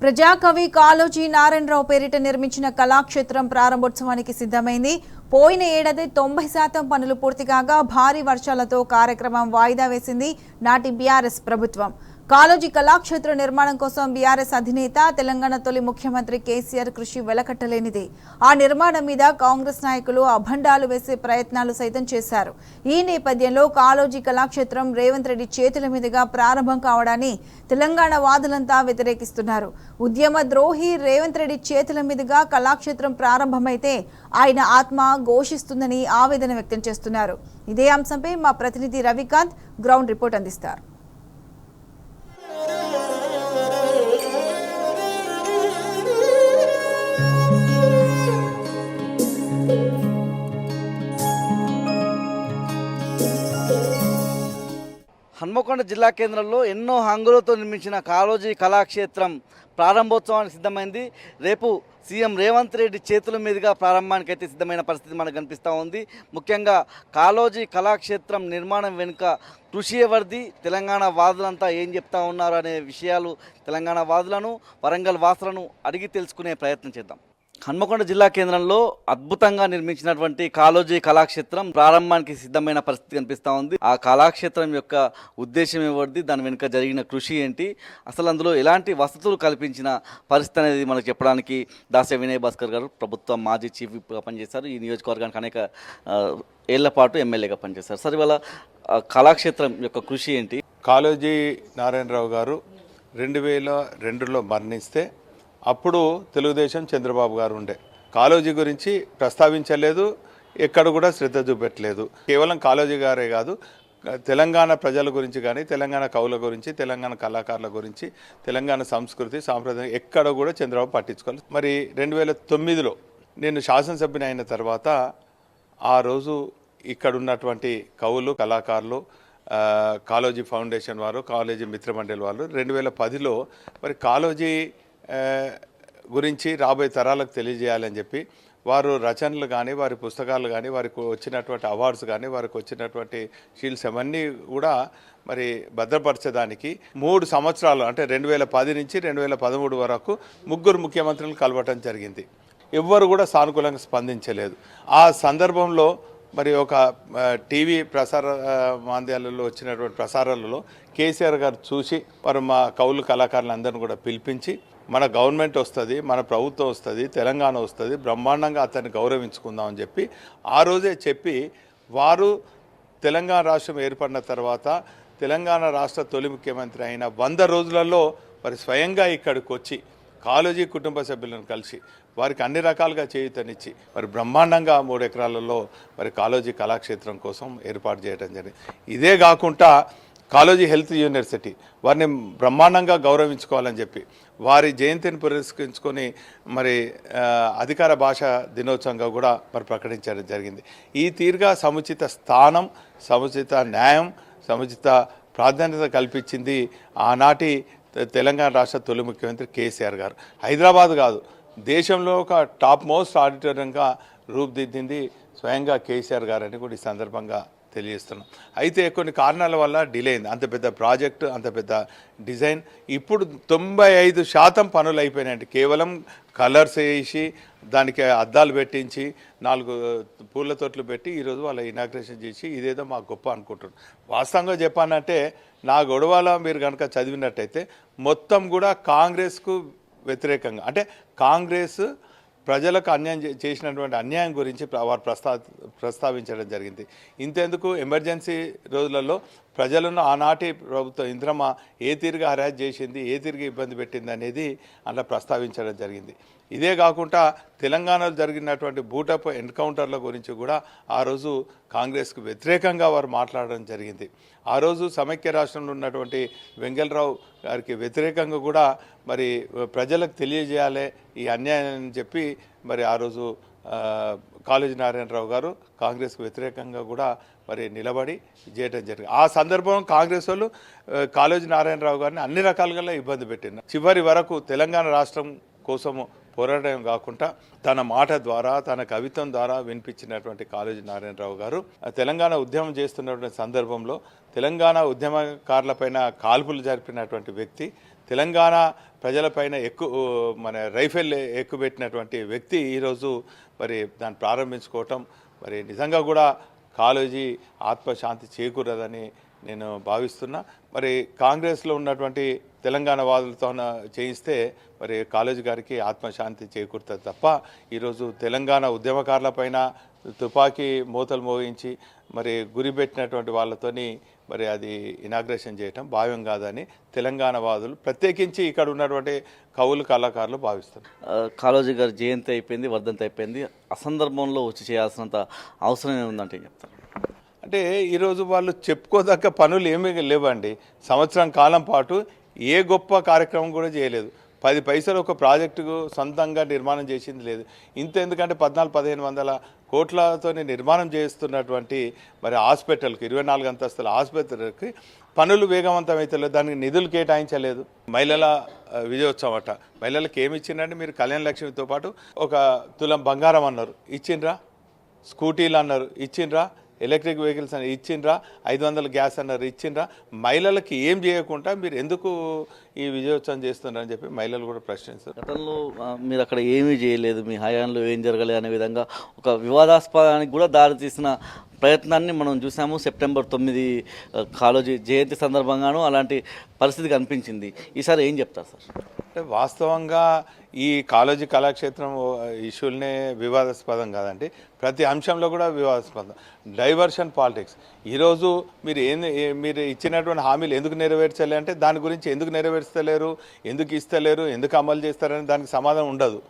ప్రజాకవి కాళోజీ నారాయణరావు పేరిట నిర్మించిన కళాక్షేత్రం ప్రారంభోత్సవానికి సిద్ధమైంది. పోయిన ఏడాది 90% పనులు పూర్తి కాగా భారీ వర్షాలతో కార్యక్రమం వాయిదా వేసింది నాటి బీఆర్ఎస్ ప్రభుత్వం. కాళోజీ కళాక్షేత్ర నిర్మాణం కోసం బీఆర్ఎస్ అధినేత తెలంగాణ తొలి ముఖ్యమంత్రి కేసీఆర్ కృషి వెలకట్టలేనిది. ఆ నిర్మాణం మీద కాంగ్రెస్ నాయకులు అభండాలు వేసే ప్రయత్నాలు సైతం చేశారు. ఈ నేపథ్యంలో కాళోజీ కళాక్షేత్రం రేవంత్ రెడ్డి చేతుల మీదుగా ప్రారంభం కావడాన్ని తెలంగాణ వాదులంతా వ్యతిరేకిస్తున్నారు. ఉద్యమ ద్రోహి రేవంత్ రెడ్డి చేతుల మీదుగా కళాక్షేత్రం ప్రారంభమైతే ఆయన ఆత్మ ఘోషిస్తుందని ఆవేదన వ్యక్తం చేస్తున్నారు. ఇదే అంశంపై మా ప్రతినిధి రవికాంత్ గ్రౌండ్ రిపోర్ట్ అందిస్తారు. హన్మకొండ జిల్లా కేంద్రంలో ఎన్నో హంగులతో నిర్మించిన కాళోజీ కళాక్షేత్రం ప్రారంభోత్సవానికి సిద్ధమైంది. రేపు సీఎం రేవంత్ రెడ్డి చేతుల మీదుగా ప్రారంభానికి అయితే సిద్ధమైన పరిస్థితి మనకు కనిపిస్తూ ఉంది. ముఖ్యంగా కాళోజీ కళాక్షేత్రం నిర్మాణం వెనుక కృషి ఎవరిది, తెలంగాణ వాదులంతా ఏం చెప్తా ఉన్నారు అనే విషయాలు తెలంగాణ వాదులను, వరంగల్ వాసులను అడిగి తెలుసుకునే ప్రయత్నం చేద్దాం. హన్మకొండ జిల్లా కేంద్రంలో అద్భుతంగా నిర్మించినటువంటి కాళోజీ కళాక్షేత్రం ప్రారంభానికి సిద్ధమైన పరిస్థితి కనిపిస్తూ ఉంది. ఆ కళాక్షేత్రం యొక్క ఉద్దేశం ఎవరిది, దాని వెనుక జరిగిన కృషి ఏంటి, అసలు అందులో ఎలాంటి వసతులు కల్పించిన పరిస్థితి అనేది మనకు చెప్పడానికి దాసే వినయ్ భాస్కర్ గారు ప్రభుత్వం మాజీ చీఫ్ విప్గా పనిచేశారు. ఈ నియోజకవర్గానికి అనేక ఏళ్ల పాటు ఎమ్మెల్యేగా పనిచేశారు. సార్, ఇవాళ కళాక్షేత్రం యొక్క కృషి ఏంటి? కాళోజీ నారాయణరావు గారు 2002లో మరణిస్తే అప్పుడు తెలుగుదేశం చంద్రబాబు గారు ఉండే. కాళోజీ గురించి ప్రస్తావించలేదు, ఎక్కడ కూడా శ్రద్ధ చూపెట్టలేదు. కేవలం కాళోజీ గారే కాదు, తెలంగాణ ప్రజల గురించి కానీ, తెలంగాణ కవుల గురించి, తెలంగాణ కళాకారుల గురించి, తెలంగాణ సంస్కృతి సాంప్రదాయం ఎక్కడ కూడా చంద్రబాబు పట్టించుకోలేదు. మరి 2009లో నేను శాసనసభ్యుని అయిన తర్వాత ఆ రోజు ఇక్కడ ఉన్నటువంటి కవులు, కళాకారులు, కాళోజీ ఫౌండేషన్ వారు, కాళోజీ మిత్రమండలి వాళ్ళు 2010లో మరి కాళోజీ గురించి రాబోయే తరాలకు తెలియజేయాలని చెప్పి వారు రచనలు కానీ, వారి పుస్తకాలు కానీ, వారికి వచ్చినటువంటి అవార్డ్స్ కానీ, వారికి వచ్చినటువంటి షీల్డ్స్ అవన్నీ కూడా మరి భద్రపరచడానికి 3 సంవత్సరాలు అంటే 2010 నుంచి 2013 వరకు 3 ముఖ్యమంత్రులను కలవటం జరిగింది. ఎవ్వరు కూడా సానుకూలంగా స్పందించలేదు. ఆ సందర్భంలో మరి ఒక టీవీ ప్రసార మాధ్యమాలలో వచ్చినటువంటి ప్రసారాలలో కేసీఆర్ గారు చూసి వారు మా కవులు కళాకారులందరినీ కూడా పిలిపించి మన గవర్నమెంట్ వస్తుంది, మన ప్రభుత్వం వస్తుంది, తెలంగాణ వస్తుంది, బ్రహ్మాండంగా అతన్ని గౌరవించుకుందామని చెప్పి ఆ రోజే చెప్పి వారు తెలంగాణ రాష్ట్రం ఏర్పడిన తర్వాత తెలంగాణ రాష్ట్ర తొలి ముఖ్యమంత్రి అయిన 100 రోజులలో మరి స్వయంగా ఇక్కడికి వచ్చి కాళోజీ కుటుంబ సభ్యులను కలిసి వారికి అన్ని రకాలుగా చేయూతనిచ్చి మరి బ్రహ్మాండంగా 3 ఎకరాలలో మరి కాళోజీ కళాక్షేత్రం కోసం ఏర్పాటు చేయడం జరిగింది. ఇదే కాకుండా కాళోజీ హెల్త్ యూనివర్సిటీ వారిని బ్రహ్మాండంగా గౌరవించుకోవాలని చెప్పి వారి జయంతిని పురస్కరించుకొని మరి అధికార భాషా దినోత్సవంగా కూడా మరి ప్రకటించడం జరిగింది. ఈ తీరుగా సముచిత స్థానం, సముచిత న్యాయం, సముచిత ప్రాధాన్యత కల్పించింది ఆనాటి తెలంగాణ రాష్ట్ర తొలి ముఖ్యమంత్రి కేసీఆర్ గారు. హైదరాబాద్ కాదు, దేశంలో ఒక టాప్ మోస్ట్ ఆడిటోరియంగా రూపుదిద్దింది స్వయంగా కేసీఆర్ గారు అని కూడా ఈ సందర్భంగా తెలియజేస్తున్నాం. అయితే కొన్ని కారణాల వల్ల డిలే అయింది. అంత పెద్ద ప్రాజెక్టు, అంత పెద్ద డిజైన్ ఇప్పుడు 95% పనులు అయిపోయినాయండి. కేవలం కలర్స్ వేసి దానికి అద్దాలు పెట్టించి 4 పూల తొట్లు పెట్టి ఈరోజు వాళ్ళ ఇనాగ్రేషన్ చేసి ఇదేదో మాకు గొప్ప అనుకుంటున్నారు. వాస్తవంగా చెప్పానంటే నా గొడవల మీరు కనుక చదివినట్టయితే మొత్తం కూడా కాంగ్రెస్కు వ్యతిరేకంగా, అంటే కాంగ్రెస్ ప్రజలకు అన్యాయం చేసినటువంటి అన్యాయం గురించి వారు ప్రస్తావించడం జరిగింది. ఇంతెందుకు ఎమర్జెన్సీ రోజులలో ప్రజలను ఆనాటి ప్రభుత్వం ఇంద్రమ్మ ఏ తీరుగా హరాజ్ చేసింది, ఏ తీరుగా ఇబ్బంది పెట్టింది అనేది అలా ప్రస్తావించడం జరిగింది. ఇదే కాకుండా తెలంగాణలో జరిగినటువంటి బూటప్ ఎన్కౌంటర్ల గురించి కూడా ఆ రోజు కాంగ్రెస్కు వ్యతిరేకంగా వారు మాట్లాడడం జరిగింది. ఆ రోజు సమైక్య రాష్ట్రంలో ఉన్నటువంటి వెంగళరావు గారికి వ్యతిరేకంగా కూడా మరి ప్రజలకు తెలియజేయాలి ఈ అన్యాయం అని చెప్పి మరి ఆ రోజు కాళోజీ నారాయణరావు గారు కాంగ్రెస్కు వ్యతిరేకంగా కూడా మరి నిలబడి చేయడం జరిగింది. ఆ సందర్భం కాంగ్రెస్ వాళ్ళు కాళోజీ నారాయణరావు గారిని అన్ని రకాలుగా ఇబ్బంది పెట్టినారు. చివరి వరకు తెలంగాణ రాష్ట్రం కోసము పోరాటం కాకుండా తన మాట ద్వారా, తన కవిత్వం ద్వారా వినిపించినటువంటి కాళోజీ నారాయణరావు గారు తెలంగాణ ఉద్యమం చేస్తున్నటువంటి సందర్భంలో తెలంగాణ ఉద్యమకారులపైన కాల్పులు జరిపినటువంటి వ్యక్తి, తెలంగాణ ప్రజలపైన మన రైఫిల్ ఎక్కుపెట్టినటువంటి వ్యక్తి ఈరోజు మరి దాన్ని ప్రారంభించుకోవటం మరి నిజంగా కూడా కాలేజీ ఆత్మశాంతి చేకూరదని నేను భావిస్తున్నా. మరి కాంగ్రెస్లో ఉన్నటువంటి తెలంగాణ వాదులతో చేయిస్తే మరి కాలేజీ గారికి ఆత్మశాంతి చేకూరుతుంది తప్ప ఈరోజు తెలంగాణ ఉద్యమకారులపైన తుపాకీ మూతలు మోగించి మరి గురిపెట్టినటువంటి వాళ్ళతోని మరి అది ఇనాగ్రేషన్ చేయటం భావ్యం కాదని తెలంగాణ వాదులు ప్రత్యేకించి ఇక్కడ ఉన్నటువంటి కవులు కళాకారులు భావిస్తారు. కాళోజీ గారి జయంతి అయిపోయింది, వర్ధంతి అయిపోయింది, అసందర్భంలో వచ్చి చేయాల్సినంత అవసరం ఏముందంటే చెప్తారు. అంటే ఈరోజు వాళ్ళు చెప్పుకోదగ్గ పనులు ఏమీ లేవండి. సంవత్సరం కాలం పాటు ఏ గొప్ప కార్యక్రమం కూడా చేయలేదు. 10 పైసలు ఒక ప్రాజెక్టుకు సొంతంగా నిర్మాణం చేసింది లేదు. ఇంత ఎందుకంటే 1400-1500 కోట్లతో నిర్మాణం చేస్తున్నటువంటి మరి హాస్పిటల్కి 24 అంతస్తుల ఆసుపత్రికి పనులు వేగవంతమైతే లేదు, దానికి నిధులు కేటాయించలేదు. మహిళల విజయోత్సవం అట, మహిళలకు ఏమి ఇచ్చిందంటే మీరు కళ్యాణ లక్ష్మితో పాటు ఒక తులం బంగారం అన్నారు, ఇచ్చిండ్రా? స్కూటీలు అన్నారు, ఇచ్చిండ్రా? ఎలక్ట్రిక్ వెహికల్స్ అని ఇచ్చిండ్రా? 500 గ్యాస్ అన్నారు, ఇచ్చిండ్రా? మహిళలకి ఏం చేయకుండా మీరు ఎందుకు ఈ విజయోత్సవం చేస్తున్నారని చెప్పి మహిళలు కూడా ప్రశ్నిస్తారు. గతంలో మీరు అక్కడ ఏమీ చేయలేదు, మీ హయాంలో ఏం జరగలేదు అనే విధంగా ఒక వివాదాస్పదానికి కూడా దారితీసిన ప్రయత్నాన్ని మనం చూసాము. సెప్టెంబర్ 9 కాళోజీ జయంతి సందర్భంగానూ అలాంటి పరిస్థితి కనిపించింది. ఈసారి ఏం చెప్తారు సార్? అంటే వాస్తవంగా ఈ కాళోజీ కళాక్షేత్రం ఇష్యూలనే వివాదాస్పదం కాదండి, ప్రతి అంశంలో కూడా వివాదాస్పదం. Diversion politics. ఈరోజు మీరు ఇచ్చినటువంటి హామీలు ఎందుకు నెరవేర్చాలి అంటే దాని గురించి ఎందుకు నెరవేర్చలేరు, ఎందుకు ఇస్తలేరు, ఎందుకు అమలు చేస్తారని దానికి సమాధానం ఉండదు.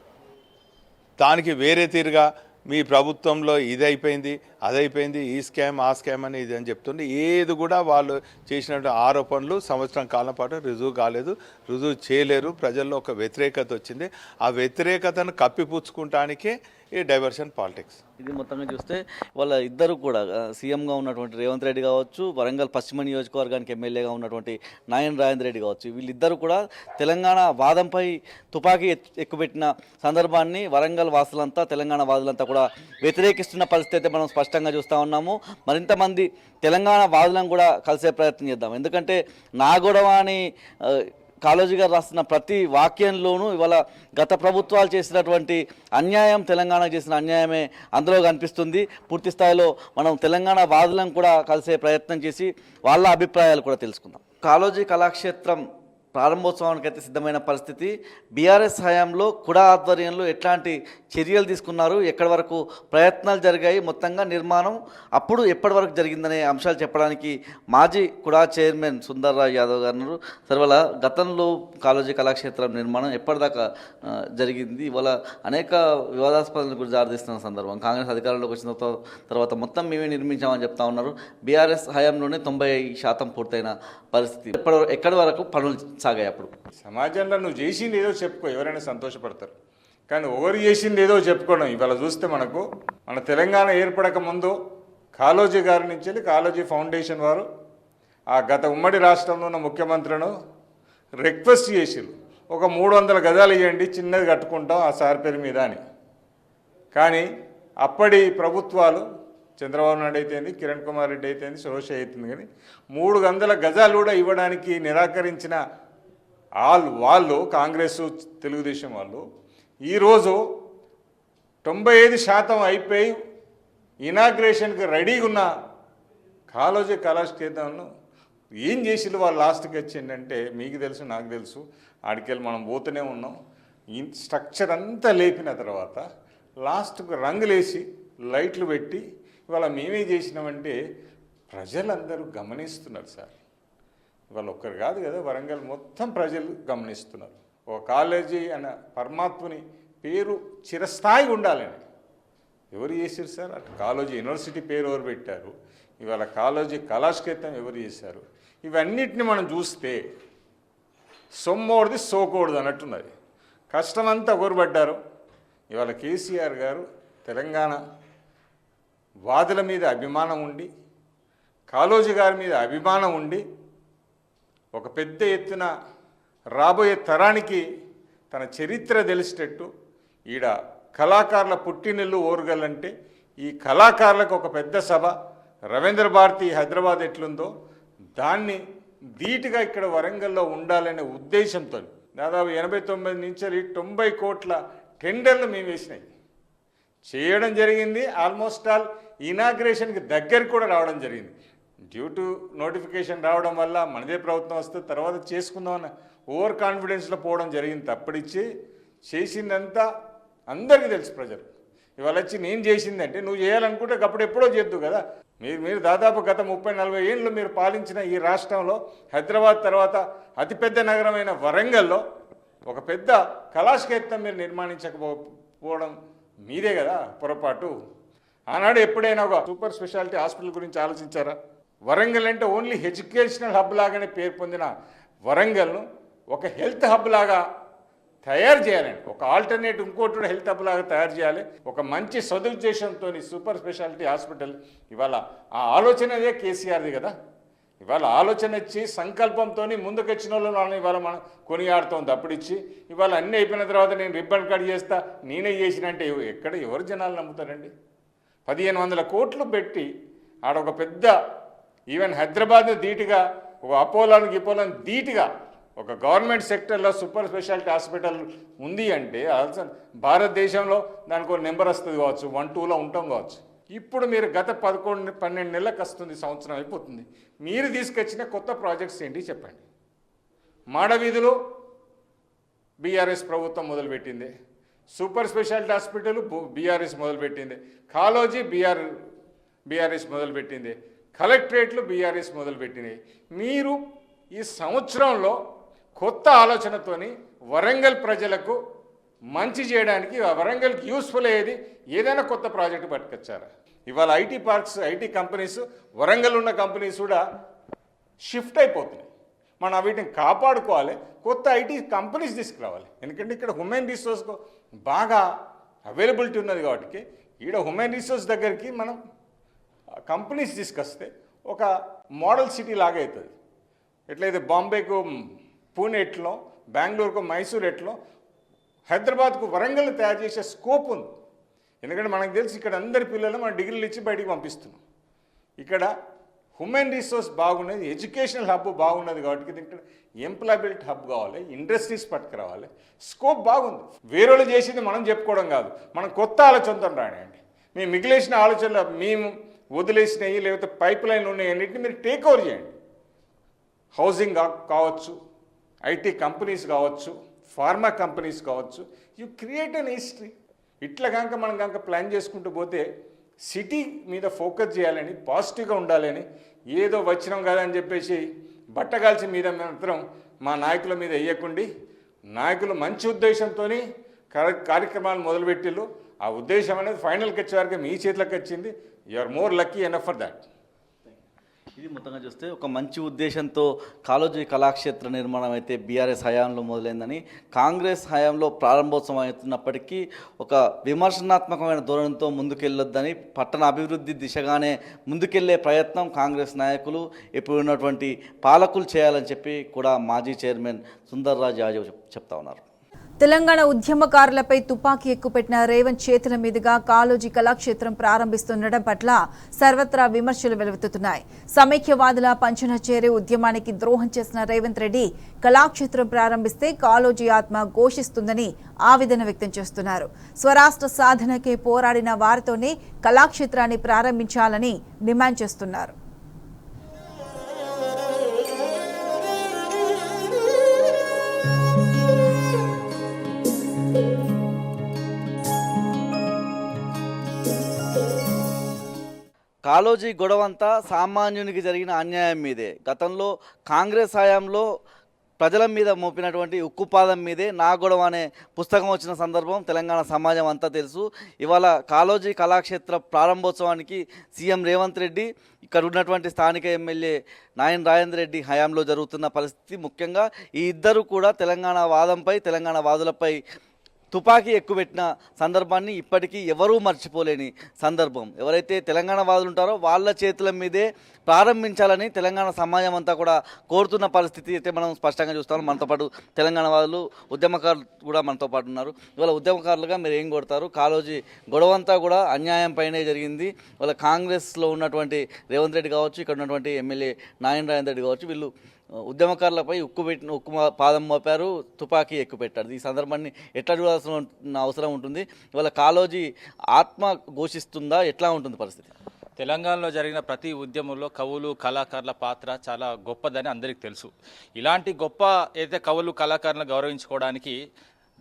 దానికి వేరే తీరుగా మీ ప్రభుత్వంలో ఇది అయిపోయింది, అదైపోయింది, ఈ స్కామ్ ఆ స్కామ్ అని ఇది అని చెప్తుంది. ఏది కూడా వాళ్ళు చేసినటువంటి ఆరోపణలు సంవత్సరం కాలం పాటు రుజువు కాలేదు, రుజువు చేయలేరు. ప్రజల్లో ఒక వ్యతిరేకత వచ్చింది. ఆ వ్యతిరేకతను కప్పిపుచ్చుకుంటానికే ఈ డైవర్షన్ పాలిటిక్స్. ఇది మొత్తంగా చూస్తే వాళ్ళ ఇద్దరు కూడా సీఎంగా ఉన్నటువంటి రేవంత్ రెడ్డి కావచ్చు, వరంగల్ పశ్చిమ నియోజకవర్గానికి ఎమ్మెల్యేగా ఉన్నటువంటి నాయన్ రాజేంద్ర రెడ్డి కావచ్చు, వీళ్ళిద్దరూ కూడా తెలంగాణ వాదంపై తుపాకీ ఎక్కుపెట్టిన సందర్భాన్ని వరంగల్ వాసులంతా, తెలంగాణ వాదులంతా కూడా వ్యతిరేకిస్తున్న పరిస్థితి అయితే మనం స్పష్టంగా చూస్తూ ఉన్నాము. మరింతమంది తెలంగాణ వాదులను కూడా కలిసే ప్రయత్నం చేద్దాం. ఎందుకంటే నా గొడవ అని కాళోజీ గారు రాస్తున్న ప్రతి వాక్యంలోనూ ఇవాళ గత ప్రభుత్వాలు చేసినటువంటి అన్యాయం, తెలంగాణకు చేసిన అన్యాయమే అందులో కనిపిస్తుంది. పూర్తి స్థాయిలో మనం తెలంగాణ వాదులను కూడా కలిసే ప్రయత్నం చేసి వాళ్ళ అభిప్రాయాలు కూడా తెలుసుకుందాం. కాళోజీ కళాక్షేత్రం ప్రారంభోత్సవానికి అయితే సిద్ధమైన పరిస్థితి. బీఆర్ఎస్ హయాంలో కుడా ఆధ్వర్యంలో ఎట్లాంటి చర్యలు తీసుకున్నారు, ఎక్కడి వరకు ప్రయత్నాలు జరిగాయి, మొత్తంగా నిర్మాణం అప్పుడు ఎప్పటి వరకు జరిగిందనే అంశాలు చెప్పడానికి మాజీ కుడా చైర్మన్ సుందర్రాజ్ యాదవ్ గారు సరే వాళ్ళ గతంలో కాళోజీ కళాక్షేత్రం నిర్మాణం ఎప్పటిదాకా జరిగింది, ఇవాళ అనేక వివాదాస్పదాలకు కూడా దారితీస్తున్న సందర్భం. కాంగ్రెస్ అధికారంలోకి వచ్చిన తర్వాత మొత్తం మేమే నిర్మించామని చెప్తా ఉన్నారు. బీఆర్ఎస్ హయాంలోనే 90% పూర్తయిన పరిస్థితి. ఎక్కడి వరకు పనులు సాగాయి? అప్పుడు సమాజంలో నువ్వు చేసింది ఏదో చెప్పుకో, ఎవరైనా సంతోషపడతారు. కానీ ఎవరు చేసింది ఏదో చెప్పుకోవడం ఇవాళ చూస్తే మన తెలంగాణ ఏర్పడక ముందు కాళోజీ గారి నుంచి వెళ్ళి కాళోజీ ఫౌండేషన్ వారు ఆ గత ఉమ్మడి రాష్ట్రంలో ఉన్న ముఖ్యమంత్రులను రిక్వెస్ట్ చేసిరు, ఒక 300 గజాలు ఇవ్వండి, చిన్నది కట్టుకుంటాం ఆ సార్ పేరు మీద అని. కానీ అప్పటి ప్రభుత్వాలు చంద్రబాబు నాయుడు అయితేంది, కిరణ్ కుమార్ రెడ్డి అయితేంది, సురేష్ అవుతుంది, కానీ 300 గజాలు కూడా ఇవ్వడానికి నిరాకరించిన వాళ్ళు కాంగ్రెస్ తెలుగుదేశం వాళ్ళు ఈరోజు 95% అయిపోయి ఇనాగ్రేషన్కి రెడీగా ఉన్న కాళోజీ కళాక్షేత్రంను ఏం చేసిళ్ళు వాళ్ళు లాస్ట్కి వచ్చిందంటే మీకు తెలుసు, నాకు తెలుసు. ఆడికెళ్ళి మనం పోతూనే ఉన్నాం. ఈ స్ట్రక్చర్ అంతా లేపిన తర్వాత లాస్ట్కు రంగులేసి లైట్లు పెట్టి ఇవాళ మేమే చేసినామంటే ప్రజలందరూ గమనిస్తున్నారు సార్. ఇవాళ ఒక్కరు కాదు కదా, వరంగల్ మొత్తం ప్రజలు గమనిస్తున్నారు. ఒక కాలేజీ అన్న పరమాత్మని పేరు చిరస్థాయిగా ఉండాలని ఎవరు చేశారు సార్? అటు కాళోజీ యూనివర్సిటీ పేరు ఎవరు పెట్టారు, ఇవాళ కాళోజీ కళాక్షేత్రం ఎవరు చేశారు? ఇవన్నిటిని మనం చూస్తే సొమ్మోడిది సోకోడిది అన్నట్టున్నది. కష్టమంతా ఎవరు పడ్డారు? ఇవాళ కేసీఆర్ గారు తెలంగాణ వాదుల మీద అభిమానం ఉండి, కాళోజీ గారి మీద అభిమానం ఉండి, ఒక పెద్ద ఎత్తున రాబోయే తరానికి తన చరిత్ర తెలిసేటట్టు ఈడ కళాకారుల పుట్టినిల్లు ఓరుగలంటే ఈ కళాకారులకు ఒక పెద్ద సభ రవీంద్ర భారతి హైదరాబాద్ ఎట్లుందో దాన్ని ధీటుగా ఇక్కడ వరంగల్లో ఉండాలనే ఉద్దేశంతో దాదాపు 89 నుంచి 90 కోట్ల టెండర్లు మేము వేసినాయి చేయడం జరిగింది. ఆల్మోస్ట్ ఆల్ ఇనాగ్రేషన్కి దగ్గరికి కూడా రావడం జరిగింది. డ్యూ టు నోటిఫికేషన్ రావడం వల్ల మనదే ప్రభుత్వం వస్తే తర్వాత చేసుకుందామన్న ఓవర్ కాన్ఫిడెన్స్లో పోవడం జరిగింది. తప్పడిచ్చి చేసిందంతా అందరికీ తెలుసు ప్రజలు. ఇవాళ వచ్చి నేను చేసిందంటే నువ్వు చేయాలనుకుంటే అప్పుడు ఎప్పుడో చేద్దు కదా. మీరు దాదాపు గత 30-40 ఏళ్ళు మీరు పాలించిన ఈ రాష్ట్రంలో హైదరాబాద్ తర్వాత అతిపెద్ద నగరమైన వరంగల్లో ఒక పెద్ద కళాక్షేత్రం మీరు నిర్మాణించకపోవడం మీదే కదా పొరపాటు. ఆనాడు ఎప్పుడైనా ఒక సూపర్ స్పెషాలిటీ హాస్పిటల్ గురించి ఆలోచించారా? వరంగల్ అంటే ఓన్లీ ఎడ్యుకేషనల్ హబ్ లాగానే పేరు పొందిన వరంగల్ను ఒక హెల్త్ హబ్ లాగా తయారు చేయాలండి. ఒక ఆల్టర్నేట్ ఇంకోటి హెల్త్ హబ్ లాగా తయారు చేయాలి. ఒక మంచి సదుద్దేశంతో సూపర్ స్పెషాలిటీ హాస్పిటల్ ఇవాళ ఆ ఆలోచనదే కేసీఆర్ది కదా. ఇవాళ ఆలోచన ఇచ్చి సంకల్పంతో ముందుకొచ్చిన వాళ్ళని ఇవాళ మనం కొనియాడుతోంది. అప్పుడిచ్చి ఇవాళ అన్నీ అయిపోయిన తర్వాత నేను రిబ్బన్ కట్ చేస్తా నేనే చేసినంటే ఎవరు జనాలు నమ్ముతారండి? 1500 కోట్లు పెట్టి ఆడొక పెద్ద ఈవెన్ హైదరాబాద్ ధీటుగా ఒక అపోలోని ధీటుగా ఒక గవర్నమెంట్ సెక్టర్లో సూపర్ స్పెషాలిటీ హాస్పిటల్ ఉంది అంటే భారతదేశంలో దానికి ఒక నెంబర్ వస్తుంది కావచ్చు, 1-2లో ఉంటాం కావచ్చు. ఇప్పుడు మీరు గత 11-12 నెలలకు వస్తుంది, సంవత్సరం అయిపోతుంది, మీరు తీసుకొచ్చిన కొత్త ప్రాజెక్ట్స్ ఏంటి చెప్పండి. మాడవీధులు బీఆర్ఎస్ ప్రభుత్వం మొదలుపెట్టింది, సూపర్ స్పెషాలిటీ హాస్పిటల్ బీఆర్ఎస్ మొదలుపెట్టింది, కాలోజీ బీఆర్ఎస్ మొదలుపెట్టింది, కలెక్టరేట్లు బీఆర్ఎస్ మొదలుపెట్టినాయి. మీరు ఈ సంవత్సరంలో కొత్త ఆలోచనతోని వరంగల్ ప్రజలకు మంచి చేయడానికి వరంగల్కి యూస్ఫుల్ అయ్యేది ఏదైనా కొత్త ప్రాజెక్టు పట్టుకొచ్చారా? ఇవాళ IT parks, IT companies, Warangal ఉన్న కంపెనీస్ కూడా షిఫ్ట్ అయిపోతున్నాయి. మనం వీటిని కాపాడుకోవాలి, కొత్త ఐటీ కంపెనీస్ తీసుకురావాలి. ఎందుకంటే ఇక్కడ హ్యూమన్ రిసోర్స్ బాగా అవైలబిలిటీ ఉన్నది కాబట్టి ఈడ హ్యూమన్ రిసోర్స్ దగ్గరికి మనం కంపెనీస్ తీసుకొస్తే ఒక మోడల్ సిటీ లాగా అవుతుంది. ఎట్లయితే బాంబేకు పూణే ఎట్లో, బెంగళూరుకు మైసూర్ ఎట్లో, హైదరాబాద్కు వరంగల్ తయారు చేసే స్కోప్ ఉంది. ఎందుకంటే మనకు తెలిసి ఇక్కడ అందరి పిల్లలు మనం డిగ్రీలు ఇచ్చి బయటికి పంపిస్తున్నాం. ఇక్కడ హ్యూమన్ రిసోర్స్ బాగున్నది, ఎడ్యుకేషనల్ హబ్ బాగున్నది కాబట్టి ఇక్కడ ఎంప్లాయబిలిటీ హబ్ కావాలి, ఇండస్ట్రీస్ పట్టుకురావాలి, స్కోప్ బాగుంది. వేరేళ్ళు చేసింది మనం చెప్పుకోవడం కాదు, మనం కొత్త ఆలోచనతో రానియండి. మేము మిగిలేసిన ఆలోచనలు మేము వదిలేసినవి లేకపోతే పైప్ లైన్లు ఉన్నాయి అన్నింటినీ మీరు టేక్ ఓవర్ చేయండి. హౌసింగ్ కావచ్చు, ఐటీ కంపెనీస్ కావచ్చు, ఫార్మా కంపెనీస్ కావచ్చు, యూ క్రియేట్ అన్ హిస్టరీ. ఇట్లా కనుక మనం కనుక ప్లాన్ చేసుకుంటూ పోతే సిటీ మీద ఫోకస్ చేయాలని, పాజిటివ్గా ఉండాలని, ఏదో వచ్చినాం కదా అని చెప్పేసి బట్టగాల్చి మీద మాత్రం మా నాయకుల మీద వేయకుండి, నాయకులు మంచి ఉద్దేశంతో కార్యక్రమాలు మొదలుపెట్టిళ్ళు. ఆ ఉద్దేశం అనేది ఫైనల్కి వచ్చే వరకు మీ చేతిలోకి వచ్చింది. You are more lucky enough for that. ఇది మొత్తంగా చూస్తే ఒక మంచి ఉద్దేశంతో కాళోజీ కళాక్షేత్ర నిర్మాణం అయితే బీఆర్ఎస్ హయాంలో మొదలైందని, కాంగ్రెస్ హయాంలో ప్రారంభోత్సవం అవుతున్నప్పటికీ ఒక విమర్శనాత్మకమైన ధోరణితో ముందుకెళ్ళొద్దని, పట్టణ అభివృద్ధి దిశగానే ముందుకెళ్లే ప్రయత్నం కాంగ్రెస్ నాయకులు ఇప్పుడు ఉన్నటువంటి పాలకులు చేయాలని చెప్పి కూడా మాజీ చైర్మన్ సుందర్రాజ్ యాదవ్ చెప్తా ఉన్నారు. తెలంగాణ ఉద్యమకారులపై తుపాకీ ఎక్కుపెట్టిన రేవంత్ చేతుల మీదుగా కాళోజీ కళాక్షేత్రం ప్రారంభిస్తుండటం పట్ల సర్వత్రా విమర్శలు వెలువెత్తుతున్నాయి. సమైక్యవాదుల పంచన చేరే ఉద్యమానికి ద్రోహం చేసిన రేవంత్ రెడ్డి కళాక్షేత్రం ప్రారంభిస్తే కాళోజీ ఆత్మ ఘోషిస్తుందని ఆవేదన వ్యక్తం చేస్తున్నారు. స్వరాష్ట్ర సాధనకే పోరాడిన వారితోనే కళాక్షేత్రాన్ని ప్రారంభించాలని డిమాండ్ చేస్తున్నారు. కాళోజీ గొడవంతా సామాన్యునికి జరిగిన అన్యాయం మీదే. గతంలో కాంగ్రెస్ హయాంలో ప్రజల మీద మోపినటువంటి ఉక్కుపాదం మీదే నా గొడవ అనే పుస్తకం వచ్చిన సందర్భం తెలంగాణ సమాజం అంతా తెలుసు. ఇవాళ కాళోజీ కళాక్షేత్ర ప్రారంభోత్సవానికి సీఎం రేవంత్ రెడ్డి, ఇక్కడ ఉన్నటువంటి స్థానిక ఎమ్మెల్యే నాయన్ రాజేందర్ రెడ్డి హయాంలో జరుగుతున్న పరిస్థితి, ముఖ్యంగా ఈ ఇద్దరు కూడా తెలంగాణ వాదంపై, తెలంగాణ వాదులపై తుపాకీ ఎక్కుపెట్టిన సందర్భాన్ని ఇప్పటికీ ఎవరూ మర్చిపోలేని సందర్భం. ఎవరైతే తెలంగాణ వాదులు ఉంటారో వాళ్ళ చేతుల మీదే ప్రారంభించాలని తెలంగాణ సమాజం అంతా కూడా కోరుతున్న పరిస్థితి అయితే మనం స్పష్టంగా చూస్తాం. మనతో పాటు తెలంగాణ వాదులు, ఉద్యమకారులు కూడా మనతో పాటు ఉన్నారు. ఇవాళ ఉద్యమకారులుగా మీరు ఏం కొడతారు? కాళోజీ గొడవంతా కూడా అన్యాయం పైనే జరిగింది. వాళ్ళ కాంగ్రెస్లో ఉన్నటువంటి రేవంత్ రెడ్డి కావచ్చు, ఇక్కడ ఉన్నటువంటి ఎమ్మెల్యే నాయన్ రాజేందర్ రెడ్డి కావచ్చు, వీళ్ళు ఉద్యమకారులపై పాదం మోపారు, తుపాకీ ఎక్కుపెట్టారు. ఈ సందర్భాన్ని ఎట్లా చూడాల్సిన అవసరం ఉంటుంది? ఇవాళ కాళోజీ ఆత్మ ఘోషిస్తుందా? ఎట్లా ఉంటుంది పరిస్థితి? తెలంగాణలో జరిగిన ప్రతి ఉద్యమంలో కవులు కళాకారుల పాత్ర చాలా గొప్పదని అందరికీ తెలుసు. ఇలాంటి గొప్ప ఏదైతే కవులు కళాకారులను గౌరవించుకోవడానికి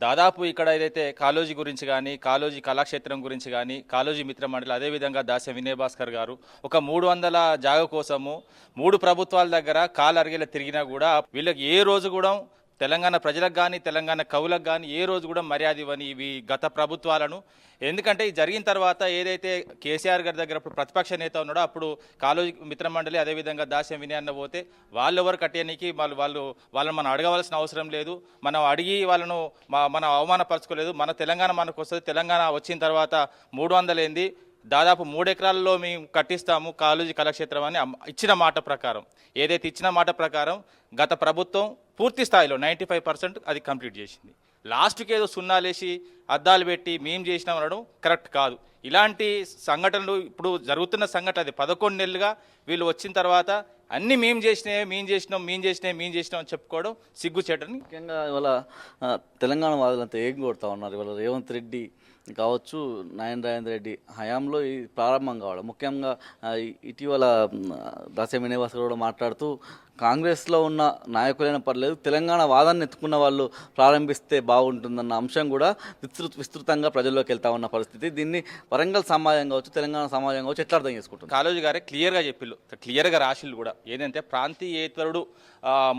దాదాపు ఇక్కడ ఏదైతే కాళోజీ గురించి కానీ, కాళోజీ కళాక్షేత్రం గురించి కానీ, కాళోజీ మిత్ర మండలి, అదేవిధంగా దాస్యం వినయ్ భాస్కర్ గారు ఒక 300 జాగ కోసము 3 ప్రభుత్వాల దగ్గర కాలు అరిగేలా తిరిగినా కూడా వీళ్ళకి ఏ రోజు కూడా తెలంగాణ ప్రజలకు కానీ తెలంగాణ కవులకు కానీ ఏ రోజు కూడా మర్యాద ఇవ్వని ఇవి గత ప్రభుత్వాలను. ఎందుకంటే ఇది జరిగిన తర్వాత ఏదైతే కేసీఆర్ గారి దగ్గర ఇప్పుడు ప్రతిపక్ష నేత ఉన్నాడో అప్పుడు కాళోజీ మిత్ర మండలి అదేవిధంగా దాస్యం వినయ్ అన్న పోతే వాళ్ళెవరు కట్టేయడానికి వాళ్ళని మనం అడగవలసిన అవసరం లేదు, మనం అడిగి వాళ్ళను మనం అవమానపరచుకోలేదు. మన తెలంగాణ మనకు వస్తుంది, తెలంగాణ వచ్చిన తర్వాత 300 ఏంది దాదాపు 3 ఎకరాల్లో మేము కట్టిస్తాము కాళోజీ కళాక్షేత్రం అని ఇచ్చిన మాట ప్రకారం, ఏదైతే ఇచ్చిన మాట ప్రకారం గత ప్రభుత్వం పూర్తి స్థాయిలో 95% అది కంప్లీట్ చేసింది. లాస్ట్కి ఏదో సున్నాలేసి అద్దాలు పెట్టి మేము చేసినాం అనడం కరెక్ట్ కాదు. ఇలాంటి సంఘటనలు ఇప్పుడు జరుగుతున్న సంఘటన అది 11 నెలలుగా వీళ్ళు వచ్చిన తర్వాత అన్నీ మేము చేసినాం అని చెప్పుకోవడం సిగ్గుచేటని. ముఖ్యంగా ఇవాళ తెలంగాణ వాదులంతా ఏం కొడతా ఉన్నారు. ఇవాళ రేవంత్ రెడ్డి కావచ్చు, నారాయణ రెడ్డి హయాంలో ఈ ప్రారంభం కావడం, ముఖ్యంగా ఇటీవల దాస్యం వినయ్ భాస్కర్ కూడా మాట్లాడుతూ కాంగ్రెస్లో ఉన్న నాయకులైనా పర్లేదు, తెలంగాణ వాదాన్ని ఎత్తుకున్న వాళ్ళు ప్రారంభిస్తే బాగుంటుందన్న అంశం కూడా విస్తృతంగా ప్రజల్లోకి వెళ్తా ఉన్న పరిస్థితి. దీన్ని వరంగల్ సమాజం కావచ్చు, తెలంగాణ సమాజం కావచ్చు ఎట్లా అర్థం చేసుకుంటుంది? కాళోజీ గారే క్లియర్గా చెప్పిళ్ళు, క్లియర్గా రాసిళ్ళు కూడా ఏంటంటే ప్రాంతీయేతరుడు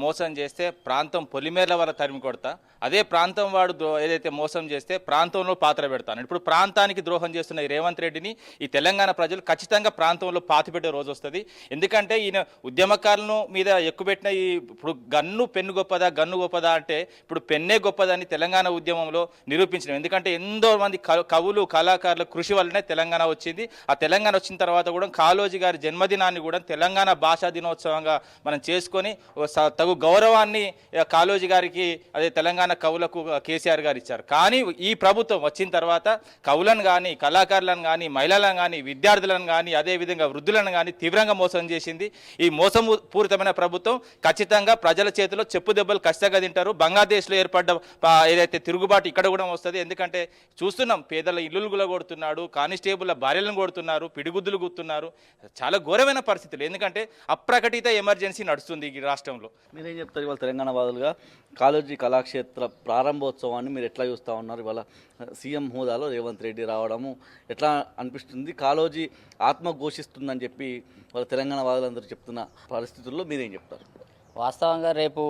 మోసం చేస్తే ప్రాంతం పొలిమేర్ల వల్ల తరిమి కొడతా, అదే ప్రాంతం వాడు ఏదైతే మోసం చేస్తే ప్రాంతంలో పాత్ర పెడతాను. ఇప్పుడు ప్రాంతానికి ద్రోహం చేస్తున్న ఈ రేవంత్ రెడ్డిని ఈ తెలంగాణ ప్రజలు ఖచ్చితంగా ప్రాంతంలో పాతిపెట్టే రోజు వస్తుంది. ఎందుకంటే ఈయన ఉద్యమకారులను మీద ఎక్కుపెట్టిన ఇప్పుడు పెన్ను గొప్పదా అంటే ఇప్పుడు పెన్నే గొప్పదని తెలంగాణ ఉద్యమంలో నిరూపించడం. ఎందుకంటే ఎంతో మంది కవులు కళాకారుల కృషి వల్లనే తెలంగాణ వచ్చింది. ఆ తెలంగాణ వచ్చిన తర్వాత కూడా కాళోజీ గారి జన్మదినాన్ని కూడా తెలంగాణ భాషా దినోత్సవంగా మనం చేసుకొని తగు గౌరవాన్ని కాళోజీ గారికి అదే తెలంగాణ కవులకు కేసీఆర్ గారు ఇచ్చారు. కానీ ఈ ప్రభుత్వం వచ్చిన తర్వాత కవులను కానీ కళాకారులను కానీ మహిళలను కానీ విద్యార్థులను కానీ అదేవిధంగా వృద్ధులను కానీ తీవ్రంగా మోసం చేసింది. ఈ మోసము పూరితమైన ప్రభుత్వం ఖచ్చితంగా ప్రజల చేతిలో చెప్పు దెబ్బలు ఖచ్చితంగా తింటారు. బంగ్లాదేశ్లో ఏర్పడ్డ ఏదైతే తిరుగుబాటు ఇక్కడ కూడా వస్తుంది. ఎందుకంటే చూస్తున్నాం, పేదల ఇల్లులు కొడుతున్నాడు, కానిస్టేబుల్ భార్యలను కొడుతున్నారు, పిడిగుద్దులు గుర్తున్నారు. చాలా ఘోరమైన పరిస్థితులు. ఎందుకంటే అప్రకటిత ఎమర్జెన్సీ నడుస్తుంది ఈ రాష్ట్రంలో. మీరేం చెప్తారు ఇవాళ తెలంగాణ వాదులుగా కాళోజీ కళాక్షేత్ర ప్రారంభోత్సవాన్ని మీరు ఎట్లా చూస్తూ ఉన్నారు? ఇవాళ సీఎం హోదాలో రేవంత్ రెడ్డి రావడము ఎట్లా అనిపిస్తుంది? కాళోజీ ఆత్మ ఘోషిస్తుందని చెప్పి వాళ్ళ తెలంగాణ వాదులందరూ చెప్తున్న పరిస్థితుల్లో మీరేం చెప్తారు? వాస్తవంగా రేపు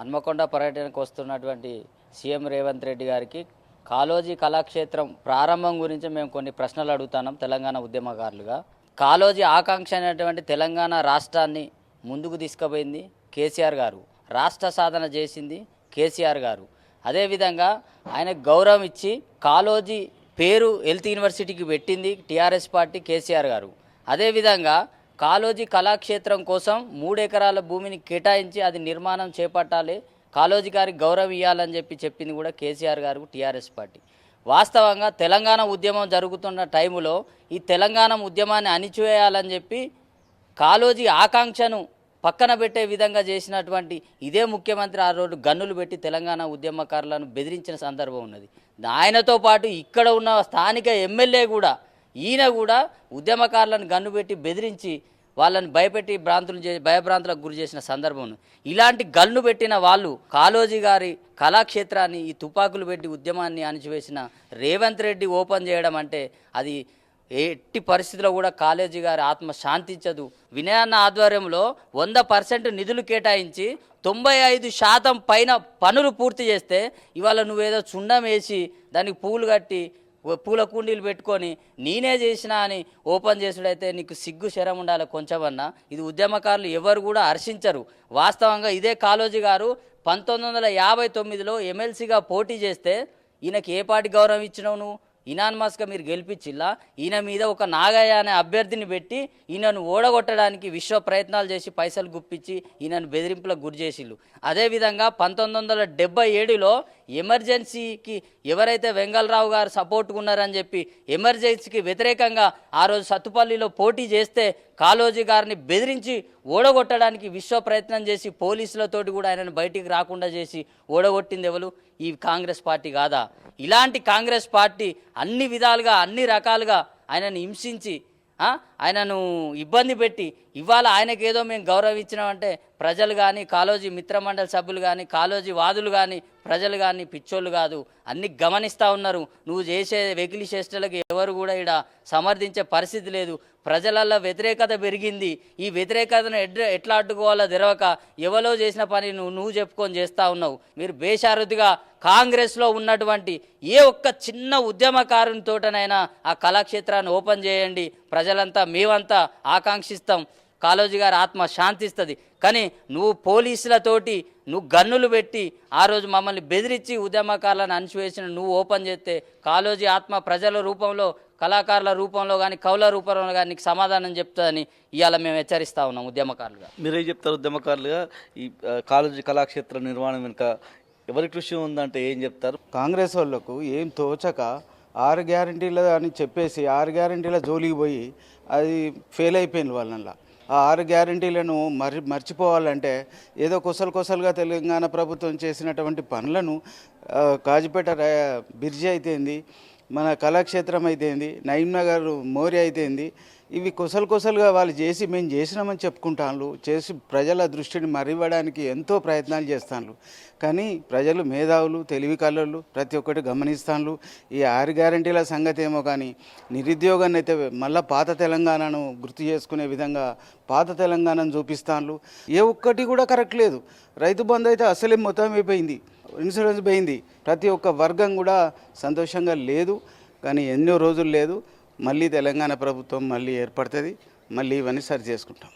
హన్మకొండ పర్యటనకు వస్తున్నటువంటి సీఎం రేవంత్ రెడ్డి గారికి కాళోజీ కళాక్షేత్రం ప్రారంభం గురించి మేము కొన్ని ప్రశ్నలు అడుగుతున్నాం తెలంగాణ ఉద్యమకారులుగా. కాళోజీ ఆకాంక్ష అనేటువంటి తెలంగాణ రాష్ట్రాన్ని ముందుకు తీసుకుపోయింది కేసీఆర్ గారు, రాష్ట్ర సాధన చేసింది కేసీఆర్ గారు. అదేవిధంగా ఆయనకు గౌరవం ఇచ్చి కాళోజీ పేరు హెల్త్ యూనివర్సిటీకి పెట్టింది టీఆర్ఎస్ పార్టీ కేసీఆర్ గారు. అదేవిధంగా కాళోజీ కళాక్షేత్రం కోసం 3 ఎకరాల భూమిని కేటాయించి అది నిర్మాణం చేపట్టాలి, కాళోజీ గారికి గౌరవం ఇవ్వాలని చెప్పింది కూడా కేసీఆర్ గారు టీఆర్ఎస్ పార్టీ. వాస్తవంగా తెలంగాణ ఉద్యమం జరుగుతున్న టైములో ఈ తెలంగాణ ఉద్యమాన్ని అణిచివేయాలని చెప్పి కాళోజీ ఆకాంక్షను పక్కన పెట్టే విధంగా చేసినటువంటి ఇదే ముఖ్యమంత్రి ఆ రోజు గన్నులు పెట్టి తెలంగాణ ఉద్యమకారులను బెదిరించిన సందర్భం ఉన్నది. ఆయనతో పాటు ఇక్కడ ఉన్న స్థానిక ఎమ్మెల్యే కూడా ఈయన కూడా ఉద్యమకారులను గన్ను పెట్టి బెదిరించి వాళ్ళని భయభ్రాంతులకు గురి చేసిన సందర్భం ఉంది. ఇలాంటి గన్ను పెట్టిన వాళ్ళు కాళోజీ గారి కళాక్షేత్రాన్ని ఈ తుపాకులు పెట్టి ఉద్యమాన్ని అణిచివేసిన రేవంత్ రెడ్డి ఓపెన్ చేయడం అంటే అది ఎట్టి పరిస్థితిలో కూడా కాళోజీ గారి ఆత్మ శాంతించదు. వినయన్న ఆధ్వర్యంలో 100% నిధులు కేటాయించి 95% పైన పనులు పూర్తి చేస్తే ఇవాళ నువ్వేదో చుండం వేసి దానికి పూలు కట్టి పూల కుండీలు పెట్టుకొని నేనే చేసినా అని ఓపెన్ చేసుడైతే నీకు సిగ్గు శరం ఉండాలి కొంచెమన్నా. ఇది ఉద్యమకారులు ఎవరు కూడా హర్షించరు. వాస్తవంగా ఇదే కాళోజీ గారు 1959లో ఎమ్మెల్సీగా పోటీ చేస్తే ఈయనకి ఏ పార్టీ గౌరవం ఇచ్చినావు నువ్వు? ఇనాన్మస్గా మీరు గెలిపించిల్లా? ఈయన మీద ఒక నాగయ్య అనే అభ్యర్థిని పెట్టి ఈయనను ఓడగొట్టడానికి విశ్వ ప్రయత్నాలు చేసి పైసలు గుప్పించి ఈయనను బెదిరింపులకు గురి చేసిళ్ళు. అదేవిధంగా 1977లో ఎమర్జెన్సీకి ఎవరైతే వెంగళరావు గారు సపోర్ట్గా ఉన్నారని చెప్పి ఎమర్జెన్సీకి వ్యతిరేకంగా ఆ రోజు సత్తుపల్లిలో పోటీ చేస్తే కాళోజీ గారిని బెదిరించి ఓడగొట్టడానికి విశ్వ ప్రయత్నం చేసి పోలీసులతోటి కూడా ఆయనను బయటికి రాకుండా చేసి ఓడగొట్టింది ఎవరు? ఈ కాంగ్రెస్ పార్టీ కాదా? ఇలాంటి కాంగ్రెస్ పార్టీ అన్ని విధాలుగా అన్ని రకాలుగా ఆయనను హింసించి ఆయనను ఇబ్బంది పెట్టి ఇవాళ ఆయనకేదో మేము గౌరవించినామంటే ప్రజలు కానీ కాళోజీ మిత్రమండలి సభ్యులు కానీ కాళోజీ వాదులు కానీ ప్రజలు కానీ పిచ్చోళ్ళు కాదు, అన్ని గమనిస్తూ ఉన్నారు. నువ్వు చేసే వెకిలి చేష్టలకు ఎవరు కూడా ఇక్కడ సమర్థించే పరిస్థితి లేదు. ప్రజలల్లో వ్యతిరేకత పెరిగింది. ఈ వ్యతిరేకతను ఎట్లా అడ్డుకోవాలో తెరవక ఎవరో చేసిన పని నువ్వు చెప్పుకొని చేస్తూ ఉన్నావు. మీరు బేషారుదిగా కాంగ్రెస్లో ఉన్నటువంటి ఏ ఒక్క చిన్న ఉద్యమకారునితోటనైనా ఆ కళాక్షేత్రాన్ని ఓపెన్ చేయండి, ప్రజలంతా మేమంతా ఆకాంక్షిస్తాం, కాళోజీ గారి ఆత్మ శాంతిస్తుంది. కానీ నువ్వు పోలీసులతోటి నువ్వు గన్నులు పెట్టి ఆ రోజు మమ్మల్ని బెదిరించి ఉద్యమకారులను అణచివేసిన నువ్వు ఓపెన్ చేస్తే కాళోజీ ఆత్మ ప్రజల రూపంలో కళాకారుల రూపంలో కానీ కవుల రూపంలో కానీ నీకు సమాధానం చెప్తుందని ఇవాళ మేము హెచ్చరిస్తూ ఉన్నాం ఉద్యమకారులుగా. మీరేం చెప్తారు ఉద్యమకారులుగా? ఈ కాళోజీ కళాక్షేత్ర నిర్మాణం వెనుక ఎవరి కృషి ఉందంటే ఏం చెప్తారు? కాంగ్రెస్ వాళ్ళకు ఏం తోచక 6 గ్యారంటీలు అని చెప్పేసి 6 గ్యారంటీల జోలికి పోయి అది ఫెయిల్ అయిపోయింది వాళ్ళ. ఆ 6 గ్యారంటీలను మర్చిపోవాలంటే ఏదో కొసలుగా తెలంగాణ ప్రభుత్వం చేసినటువంటి పనులను కాజిపేట బిర్జి అయితేంది, మన కళాక్షేత్రం అయితేంది, నయీంనగర్ మోరి అయితేంది, ఇవి కొసలుగా వాళ్ళు చేసి మేము చేసినామని చెప్పుకుంటాను, చేసి ప్రజల దృష్టిని మరివ్వడానికి ఎంతో ప్రయత్నాలు చేస్తాను. కానీ ప్రజలు మేధావులు, తెలివి కళ్ళలు ప్రతి ఒక్కటి గమనిస్తాను. ఈ 6 గ్యారంటీల సంగతి ఏమో కానీ నిరుద్యోగాన్ని అయితే మళ్ళీ పాత తెలంగాణను గుర్తు చేసుకునే విధంగా పాత తెలంగాణను చూపిస్తాను. ఏ ఒక్కటి కూడా కరెక్ట్ లేదు. రైతు బంధు అయితే అసలే మొత్తం అయిపోయింది, ఇన్సూరెన్స్ పోయింది. ప్రతి ఒక్క వర్గం కూడా సంతోషంగా లేదు. కానీ ఎన్నో రోజులు లేదు, మళ్ళీ తెలంగాణ ప్రభుత్వం మళ్ళీ ఏర్పడుతుంది, మళ్ళీ ఇవన్నీ సరి చేసుకుంటాం.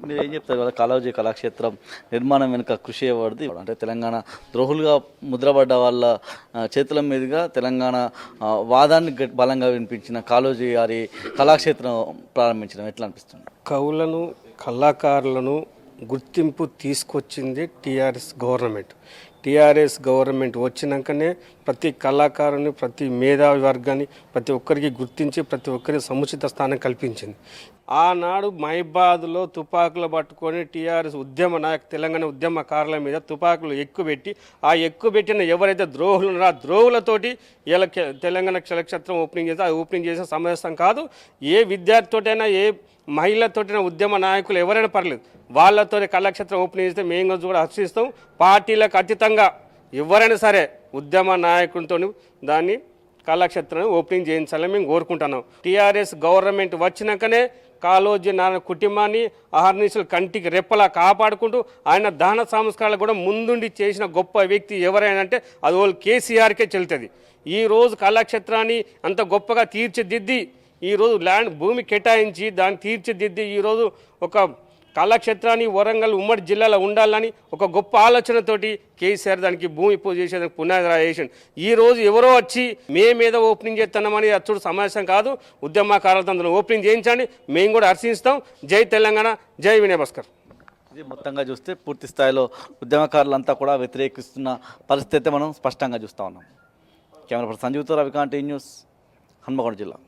మీరు ఏం చెప్తారు కదా? కాళోజీ కళాక్షేత్రం నిర్మాణం వెనుక కృషి చేయబడింది అంటే తెలంగాణ ద్రోహులుగా ముద్రపడ్డ వాళ్ళ చేతుల మీదుగా తెలంగాణ వాదాన్ని బలంగా వినిపించిన కాళోజీ గారి కళాక్షేత్రం ప్రారంభించడం ఎట్లా అనిపిస్తుంది? కవులను కళాకారులను గుర్తింపు తీసుకొచ్చింది టీఆర్ఎస్ గవర్నమెంట్. టీఆర్ఎస్ గవర్నమెంట్ వచ్చినాకనే ప్రతి కళాకారుని, ప్రతి మేధావి వర్గాన్ని ప్రతి ఒక్కరికి గుర్తించి ప్రతి ఒక్కరికి సముచిత స్థానం కల్పించింది. ఆనాడు మహిబాద్లో తుపాకులు పట్టుకొని టీఆర్ఎస్ తెలంగాణ ఉద్యమకారుల మీద తుపాకులు ఎక్కుపెట్టి ఆ ఎక్కుపెట్టిన ఎవరైతే ద్రోహులు ఉన్నారో ఆ ద్రోహులతోటి ఇలా తెలంగాణ కళాక్షేత్రం ఓపెనింగ్ చేస్తే ఆ ఓపెనింగ్ చేసే సమంజసం కాదు. ఏ విద్యార్థితోటైనా ఏ మహిళతోటిన ఉద్యమ నాయకులు ఎవరైనా పర్లేదు, వాళ్ళతో కళాక్షేత్రం ఓపెనింగ్ చేస్తే మేము కూడా హర్షిస్తాం. పార్టీలకు అతీతంగా ఎవరైనా సరే ఉద్యమ నాయకులతో దాన్ని కళాక్షేత్రాన్ని ఓపెనింగ్ చేయించాలని మేము కోరుకుంటున్నాం. టీఆర్ఎస్ గవర్నమెంట్ వచ్చినాకనే కాళోజీ నారాయణ కుటుంబాన్ని అహర్నిశలు కంటికి రెప్పలా కాపాడుకుంటూ ఆయన దహన సంస్కారాలు కూడా ముందుండి చేసిన గొప్ప వ్యక్తి ఎవరైనా అంటే అది వాళ్ళు కేసీఆర్కే చెల్లుతుంది. ఈరోజు కళాక్షేత్రాన్ని అంత గొప్పగా తీర్చిదిద్ది ఈరోజు భూమి కేటాయించి దాన్ని తీర్చిదిద్ది ఈరోజు ఒక కళాక్షేత్రాన్ని వరంగల్ ఉమ్మడి జిల్లాలో ఉండాలని ఒక గొప్ప ఆలోచనతోటి కేసీఆర్ దానికి భూమి పూజ చేసేందుకు పునాది రాయేషన్. ఈరోజు ఎవరో వచ్చి మేమేదో ఓపెనింగ్ చేస్తున్నామని అచ్చుడు సమావేశం కాదు. ఉద్యమకారులతో అందులో ఓపెనింగ్ చేయించండి, మేము కూడా హర్షిస్తాం. జై తెలంగాణ, జై వినయ్ భాస్కర్. ఇది మొత్తంగా చూస్తే పూర్తి స్థాయిలో ఉద్యమకారులంతా కూడా వ్యతిరేకిస్తున్న పరిస్థితి మనం స్పష్టంగా చూస్తూ ఉన్నాం. కెమెరా పర్సన్ సంజీవ్తో రవికాంత్, న్యూస్, హన్మకొండ జిల్లా.